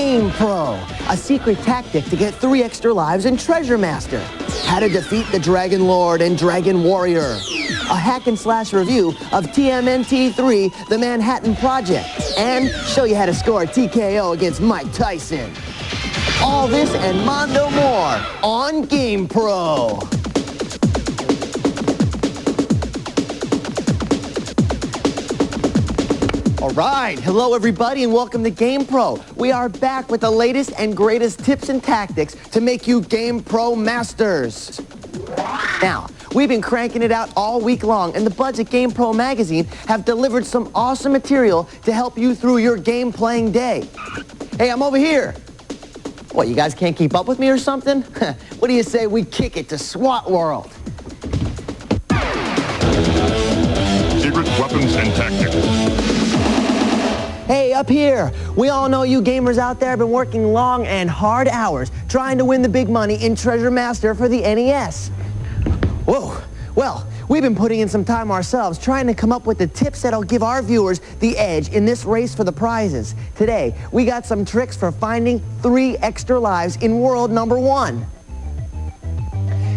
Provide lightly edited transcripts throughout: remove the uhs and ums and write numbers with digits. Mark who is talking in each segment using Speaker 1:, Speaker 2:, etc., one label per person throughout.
Speaker 1: GamePro, a secret tactic to get 3 extra lives in Treasure Master. How to defeat the Dragon Lord and Dragon Warrior. A hack and slash review of TMNT 3, The Manhattan Project. And show you how to score a TKO against Mike Tyson. All this and mondo more on GamePro. All right, hello everybody and welcome to GamePro. We are back with the latest and greatest tips and tactics to make you GamePro masters. Now, we've been cranking it out all week long, and the buds at GamePro magazine have delivered some awesome material to help you through your game playing day. Hey, I'm over here. What, you guys can't keep up with me or something? What do you say we kick it to SWAT World?
Speaker 2: Secret weapons and tactics.
Speaker 1: Hey, up here, we all know you gamers out there have been working long and hard hours trying to win the big money in Treasure Master for the NES. Whoa, well, we've been putting in some time ourselves trying to come up with the tips that'll give our viewers the edge in this race for the prizes. Today, we got some tricks for finding 3 extra lives in World Number 1.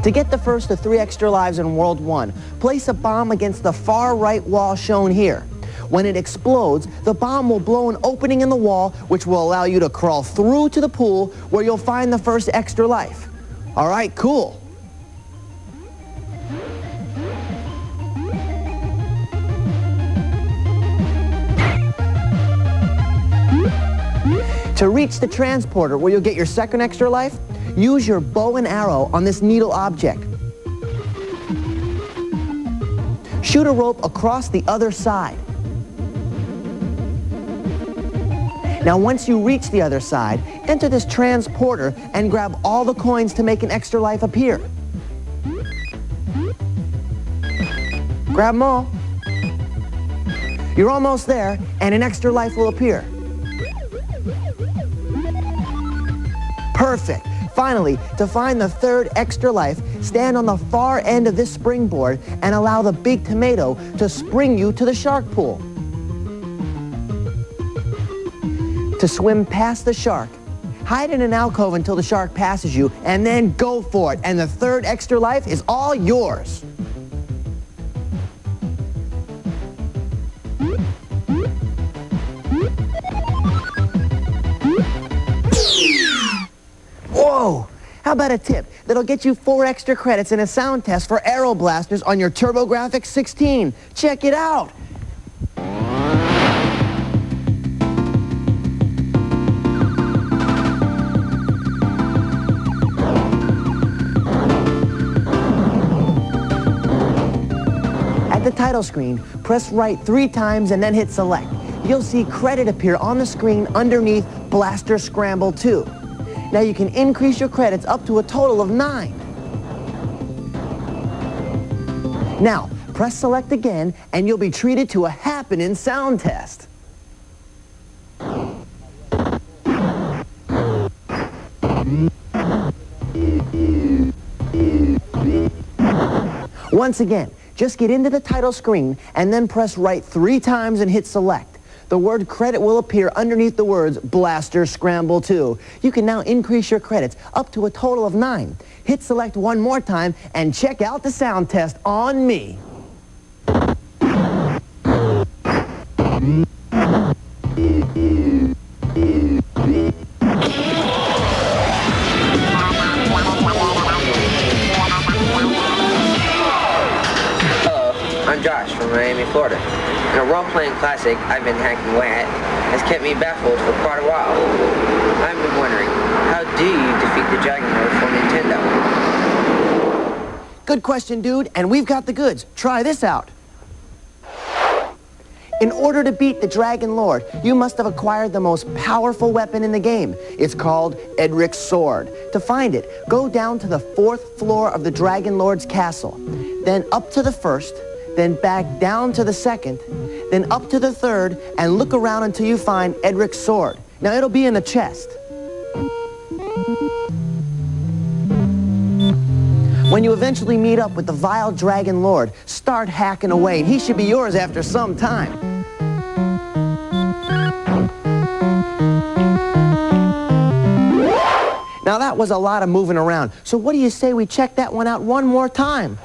Speaker 1: To get the first of 3 extra lives in World 1, place a bomb against the far right wall shown here. When it explodes, the bomb will blow an opening in the wall, which will allow you to crawl through to the pool where you'll find the first extra life. All right, cool. To reach the transporter where you'll get your second extra life, use your bow and arrow on this needle object. Shoot a rope across the other side. Now, once you reach the other side, enter this transporter and grab all the coins to make an extra life appear. Grab them all. You're almost there, and an extra life will appear. Perfect. Finally, to find the third extra life, stand on the far end of this springboard and allow the big tomato to spring you to the shark pool. To swim past the shark, hide in an alcove until the shark passes you, and then go for it, and the third extra life is all yours. Whoa! How about a tip that'll get you 4 extra credits in a sound test for Aero Blasters on your TurboGrafx 16? Check it out! At the title screen, press right 3 times and then hit select. You'll see credit appear on the screen underneath Blaster Scramble 2. Now you can increase your credits up to a total of 9. Now, press select again and you'll be treated to a happening sound test. Once again, just get into the title screen and then press right 3 times and hit select. The word credit will appear underneath the words Blaster Scramble 2. You can now increase your credits up to a total of 9. Hit select one more time and check out the sound test on me.
Speaker 3: I'm Josh from Miami, Florida. In a role-playing classic I've been hacking away at has kept me baffled for quite a while. I've been wondering, how do you defeat the Dragon Lord for Nintendo?
Speaker 1: Good question, dude, and we've got the goods. Try this out. In order to beat the Dragon Lord, you must have acquired the most powerful weapon in the game. It's called Edric's Sword. To find it, go down to the 4th floor of the Dragon Lord's castle, then up to the 1st, then back down to the 2nd, then up to the 3rd, and look around until you find Edric's Sword. Now, it'll be in the chest. When you eventually meet up with the vile Dragon Lord, start hacking away, and he should be yours after some time. Now that was a lot of moving around, so what do you say we check that one out one more time?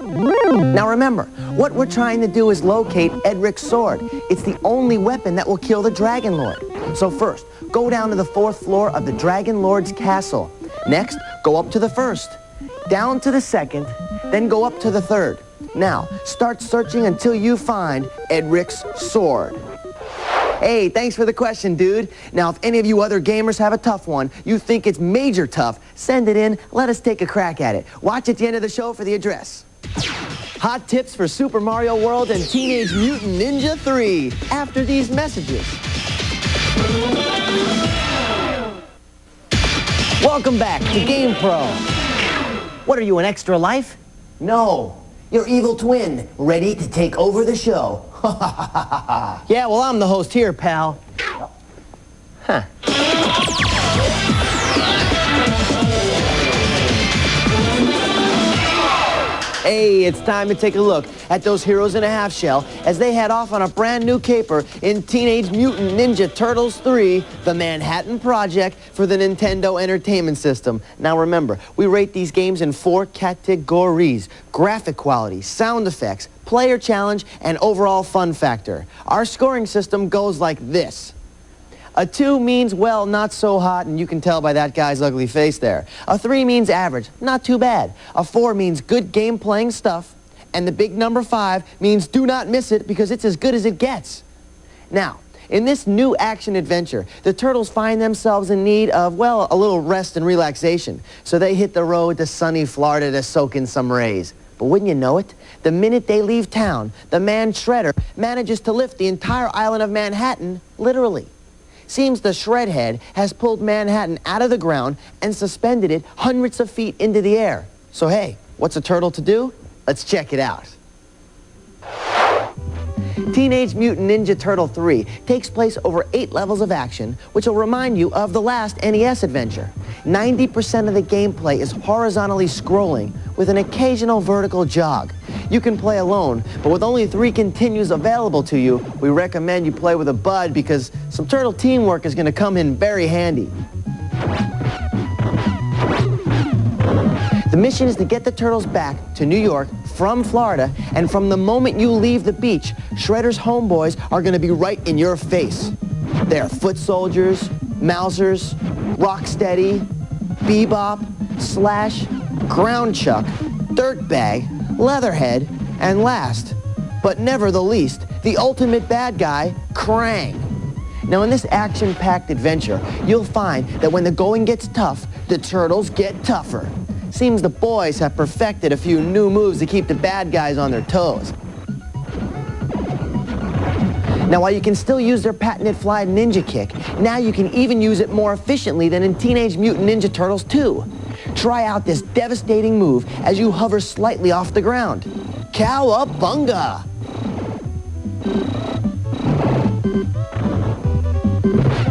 Speaker 1: Now remember, what we're trying to do is locate Edric's sword. It's the only weapon that will kill the Dragon Lord. So first, go down to the 4th floor of the Dragon Lord's castle. Next, go up to the 1st, down to the 2nd, then go up to the 3rd. Now, start searching until you find Edric's sword. Hey, thanks for the question, dude. Now, if any of you other gamers have a tough one, you think it's major tough, send it in, let us take a crack at it. Watch at the end of the show for the address. Hot tips for Super Mario World and Teenage Mutant Ninja 3 after these messages. Welcome back to GamePro. What are you, an extra life? No, your evil twin, ready to take over the show. Yeah, well, I'm the host here, pal. Huh. Hey, it's time to take a look at those heroes in a half shell as they head off on a brand new caper in Teenage Mutant Ninja Turtles 3, the Manhattan Project for the Nintendo Entertainment System. Now remember, we rate these games in 4 categories: graphic quality, sound effects, player challenge, and overall fun factor. Our scoring system goes like this. A 2 means, well, not so hot, and you can tell by that guy's ugly face there. A 3 means average, not too bad. A 4 means good game-playing stuff. And the big number 5 means do not miss it because it's as good as it gets. Now, in this new action adventure, the Turtles find themselves in need of, well, a little rest and relaxation. So they hit the road to sunny Florida to soak in some rays. But wouldn't you know it, the minute they leave town, the man Shredder manages to lift the entire island of Manhattan, literally. Seems the Shredhead has pulled Manhattan out of the ground and suspended it hundreds of feet into the air. So hey, what's a turtle to do? Let's check it out. Teenage Mutant Ninja Turtle 3 takes place over 8 levels of action, which will remind you of the last NES adventure. 90% of the gameplay is horizontally scrolling with an occasional vertical jog. You can play alone, but with only 3 continues available to you, we recommend you play with a bud because some turtle teamwork is going to come in very handy. The mission is to get the turtles back to New York from Florida, and from the moment you leave the beach, Shredder's homeboys are going to be right in your face. They're Foot Soldiers, Mousers, Rocksteady, Bebop, Slash, Ground Chuck, Dirtbag, Leatherhead, and last, but never the least, the ultimate bad guy, Krang. Now in this action-packed adventure, you'll find that when the going gets tough, the turtles get tougher. Seems the boys have perfected a few new moves to keep the bad guys on their toes. Now while you can still use their patented fly ninja kick, now you can even use it more efficiently than in Teenage Mutant Ninja Turtles 2. Try out this devastating move as you hover slightly off the ground. Cowabunga!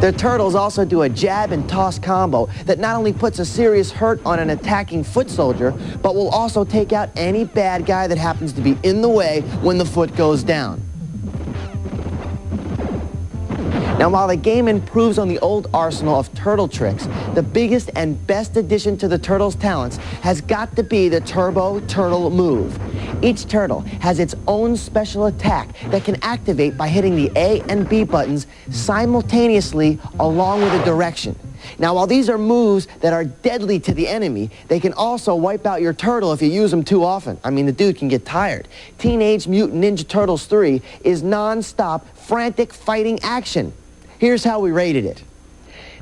Speaker 1: The Turtles also do a jab and toss combo that not only puts a serious hurt on an attacking foot soldier, but will also take out any bad guy that happens to be in the way when the foot goes down. Now, while the game improves on the old arsenal of turtle tricks, the biggest and best addition to the Turtles' talents has got to be the Turbo Turtle move. Each turtle has its own special attack that can activate by hitting the A and B buttons simultaneously along with a direction. Now, while these are moves that are deadly to the enemy, they can also wipe out your turtle if you use them too often. I mean, the dude can get tired. Teenage Mutant Ninja Turtles 3 is non-stop, frantic fighting action. Here's how we rated it.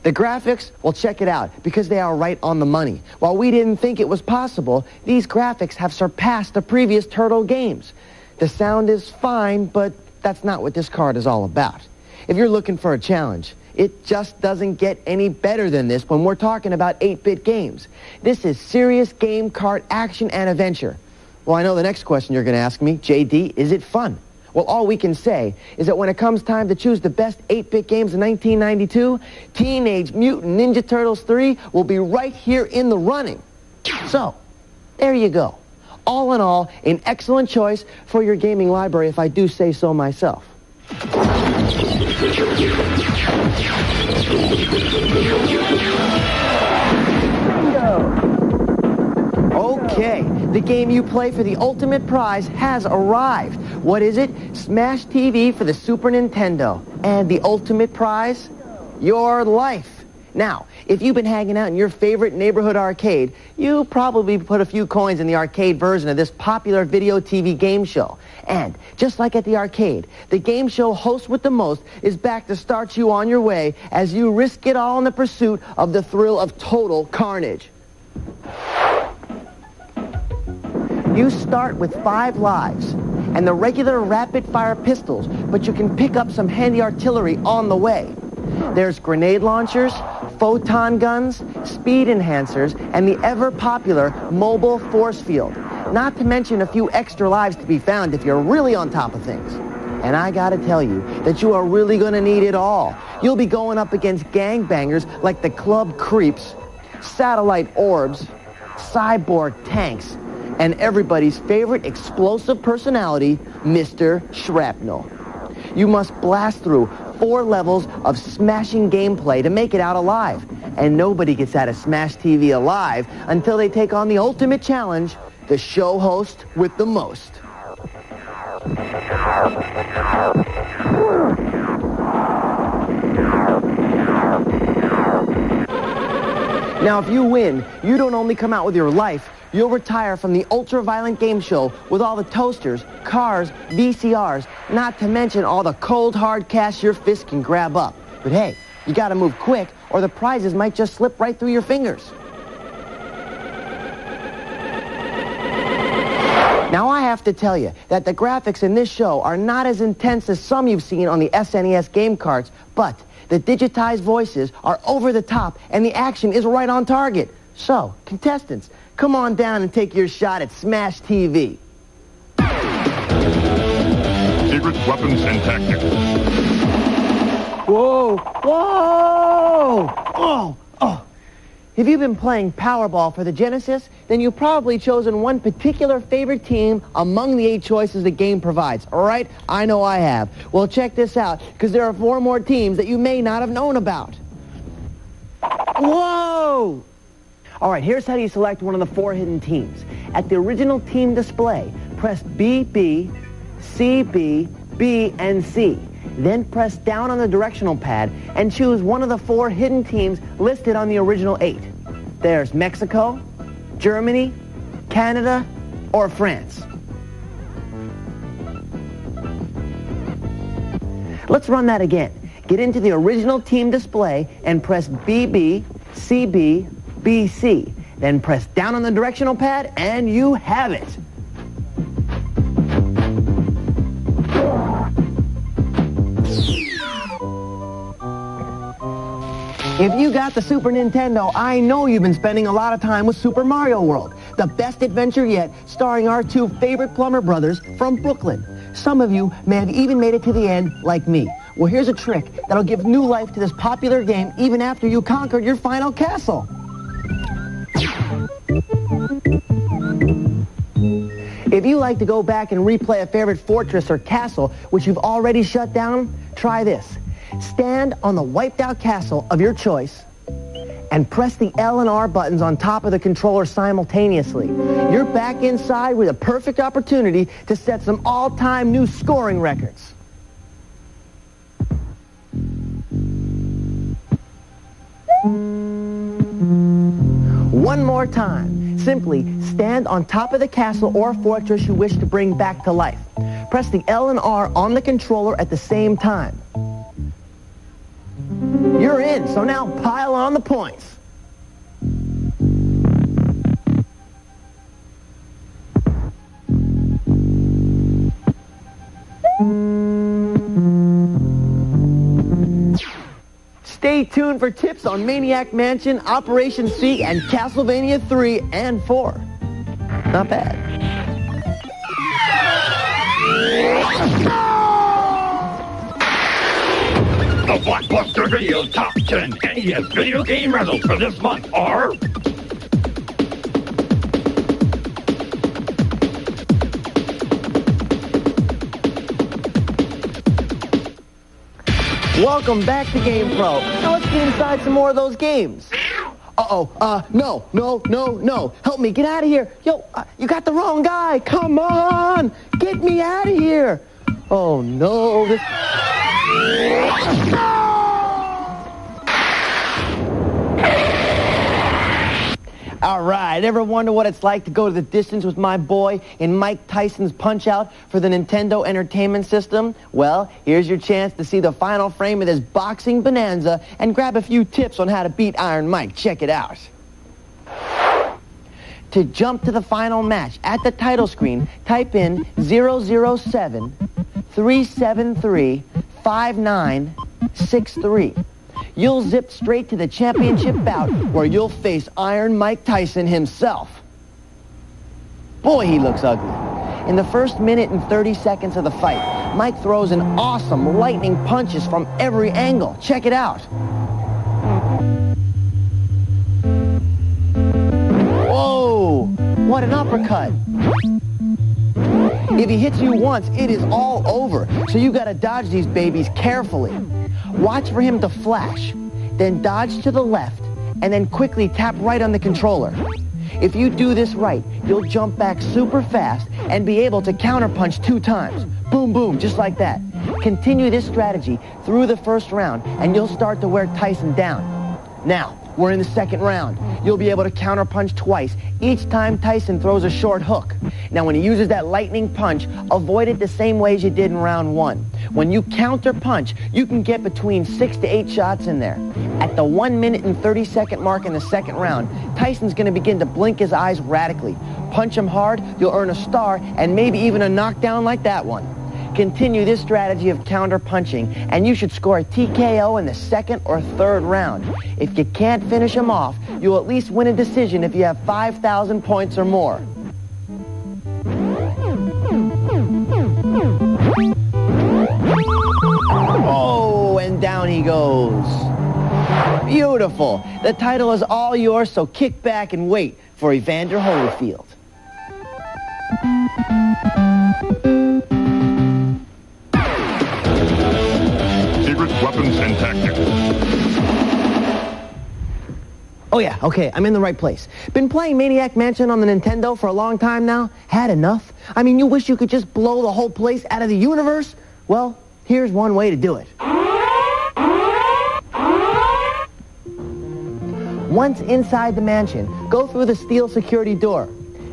Speaker 1: The graphics, well, check it out, because they are right on the money. While we didn't think it was possible, these graphics have surpassed the previous Turtle games. The sound is fine, but that's not what this card is all about. If you're looking for a challenge, it just doesn't get any better than this when we're talking about 8-bit games. This is serious game card action and adventure. Well, I know the next question you're going to ask me, JD, is it fun? Well, all we can say is that when it comes time to choose the best 8-bit games in 1992, Teenage Mutant Ninja Turtles 3 will be right here in the running. So, there you go. All in all, an excellent choice for your gaming library, if I do say so myself. game you play for the ultimate prize has arrived. What is it? Smash TV for the Super Nintendo. And the ultimate prize? Your life. Now, if you've been hanging out in your favorite neighborhood arcade, you probably put a few coins in the arcade version of this popular video TV game show. And just like at the arcade, the game show host with the most is back to start you on your way as you risk it all in the pursuit of the thrill of total carnage. You start with 5 lives and the regular rapid-fire pistols, but you can pick up some handy artillery on the way. There's grenade launchers, photon guns, speed enhancers, and the ever-popular mobile force field. Not to mention a few extra lives to be found if you're really on top of things. And I gotta tell you that you are really gonna need it all. You'll be going up against gangbangers like the Club Creeps, satellite orbs, cyborg tanks, and everybody's favorite explosive personality, Mr. Shrapnel. You must blast through 4 levels of smashing gameplay to make it out alive. And nobody gets out of Smash TV alive until they take on the ultimate challenge, the show host with the most. Now, if you win, you don't only come out with your life, you'll retire from the ultra-violent game show with all the toasters, cars, VCRs, not to mention all the cold, hard cash your fist can grab up. But hey, you gotta move quick, or the prizes might just slip right through your fingers. Now, I have to tell you that the graphics in this show are not as intense as some you've seen on the SNES game carts, but the digitized voices are over the top and the action is right on target. So, contestants, come on down and take your shot at Smash TV.
Speaker 2: Secret weapons and tactics.
Speaker 1: Whoa! Whoa! Oh! Oh! If you've been playing Powerball for the Genesis, then you've probably chosen one particular favorite team among the 8 choices the game provides. All right? I know I have. Well, check this out, because there are 4 more teams that you may not have known about. Whoa! All right, here's how you select one of the 4 hidden teams. At the original team display, press BB, CB, B, and C. Then press down on the directional pad and choose one of the 4 hidden teams listed on the original 8. There's Mexico, Germany, Canada, or France. Let's run that again. Get into the original team display and press BB, CB, BC. Then press down on the directional pad and you have it. If you got the Super Nintendo, I know you've been spending a lot of time with Super Mario World, the best adventure yet, starring our 2 favorite plumber brothers from Brooklyn. Some of you may have even made it to the end, like me. Well, here's a trick that'll give new life to this popular game even after you conquered your final castle. If you like to go back and replay a favorite fortress or castle which you've already shut down, try this. Stand on the wiped out castle of your choice and press the L and R buttons on top of the controller simultaneously. You're back inside with a perfect opportunity to set some all-time new scoring records. One more time. Simply stand on top of the castle or fortress you wish to bring back to life. Press the L and R on the controller at the same time. You're in, so now pile on the points. Stay tuned for tips on Maniac Mansion, Operation C, and Castlevania 3 and 4. Not bad.
Speaker 4: The Blockbuster Video Top 10 NES video game results for this month are...
Speaker 1: Welcome back to GamePro. Now let's get inside some more of those games. No. Help me, get out of here. Yo, you got the wrong guy. Come on, get me out of here. Oh, no. All right, ever wonder what it's like to go to the distance with my boy in Mike Tyson's Punch-Out for the Nintendo Entertainment System? Well, here's your chance to see the final frame of this boxing bonanza and grab a few tips on how to beat Iron Mike. Check it out. To jump to the final match, at the title screen, type in 007-373-5963. You'll zip straight to the championship bout where you'll face Iron Mike Tyson himself. Boy, he looks ugly. In the first minute and 30 seconds of the fight, Mike throws an awesome lightning punches from every angle. Check it out. Whoa, what an uppercut. If he hits you once, it is all over, so you gotta dodge these babies carefully. Watch for him to flash, then dodge to the left, and then quickly tap right on the controller. If you do this right, you'll jump back super fast and be able to counterpunch 2 times. Boom, boom, just like that. Continue this strategy through the first round, and you'll start to wear Tyson down. Now, we're in the second round. You'll be able to counterpunch twice, each time Tyson throws a short hook. Now, when he uses that lightning punch, avoid it the same way as you did in round 1. When you counterpunch, you can get between 6 to 8 shots in there. At the 1 minute and 30 second mark in the second round, Tyson's going to begin to blink his eyes radically. Punch him hard, you'll earn a star, and maybe even a knockdown like that one. Continue this strategy of counter-punching, and you should score a TKO in the second or third round. If you can't finish him off, you'll at least win a decision if you have 5,000 points or more. Oh, and down he goes. Beautiful. The title is all yours, so kick back and wait for Evander Holyfield.
Speaker 2: Weapons and tactics.
Speaker 1: Oh yeah, okay, I'm in the right place. Been playing Maniac Mansion on the Nintendo for a long time now. Had enough? I mean, you wish you could just blow the whole place out of the universe? Well, here's one way to do it. Once inside the mansion, go through the steel security door.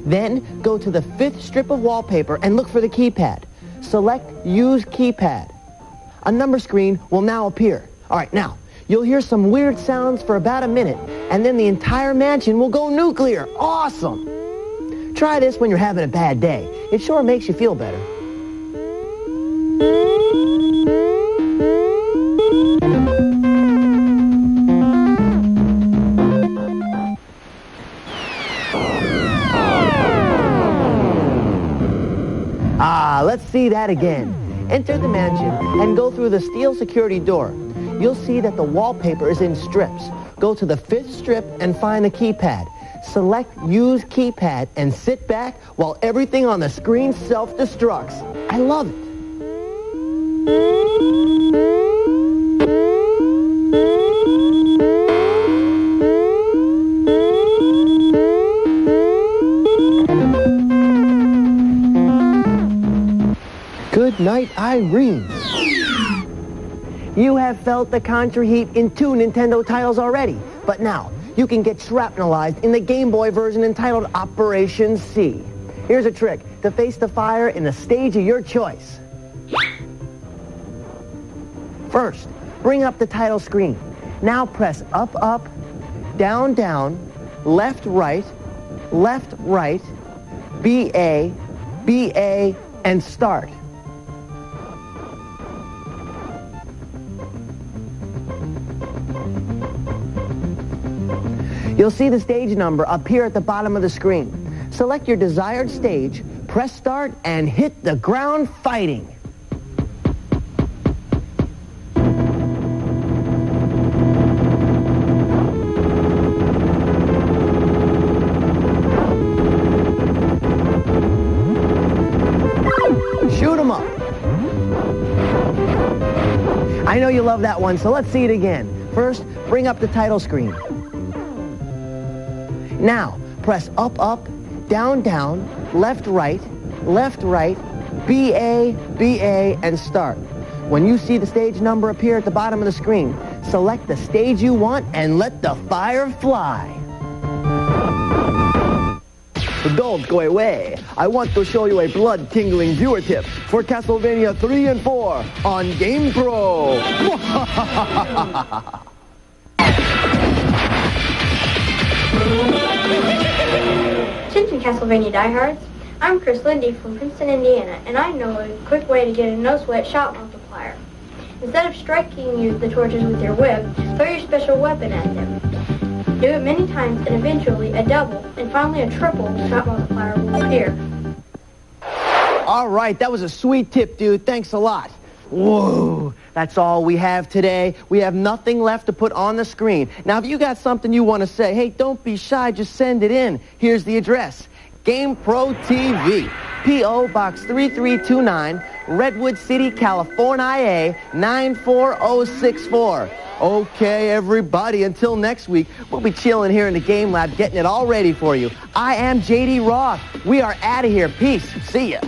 Speaker 1: Then, go to the 5th strip of wallpaper and look for the keypad. Select Use Keypad. A number screen will now appear. All right, now, you'll hear some weird sounds for about a minute, and then the entire mansion will go nuclear. Awesome! Try this when you're having a bad day. It sure makes you feel better. Let's see that again. Enter the mansion and go through the steel security door. You'll see that the wallpaper is in strips. Go to the 5th strip and find the keypad. Select Use Keypad and sit back while everything on the screen self-destructs. I love it. Good night, Irene. You have felt the Contra heat in 2 Nintendo titles already, but now you can get shrapnelized in the Game Boy version entitled Operation C. Here's a trick to face the fire in the stage of your choice. First, bring up the title screen. Now press up, up, down, down, left, right, BA, BA, and start. You'll see the stage number appear at the bottom of the screen. Select your desired stage, press start, and hit the ground fighting. Shoot 'em up. I know you love that one, so let's see it again. First, bring up the title screen. Now, press up, up, down, down, left, right, BA, BA, and start. When you see the stage number appear at the bottom of the screen, select the stage you want and let the fire fly. Don't go away. I want to show you a blood-tingling viewer tip for Castlevania 3 and 4 on GamePro.
Speaker 5: Attention Castlevania diehards, I'm Chris Lindy from Princeton, Indiana, and I know a quick way to get a no-sweat shot multiplier. Instead of striking the torches with your whip, throw your special weapon at them. Do it many times and eventually a double and finally a triple shot multiplier will appear.
Speaker 1: All right, that was a sweet tip, dude. Thanks a lot. Whoa, that's all we have today. We have nothing left to put on the screen. Now, if you got something you want to say, hey, don't be shy, just send it in. Here's the address. GamePro TV, P.O. Box 3329, Redwood City, California, 94064. Okay, everybody, until next week, we'll be chilling here in the Game Lab, getting it all ready for you. I am J.D. Roth. We are out of here. Peace. See ya.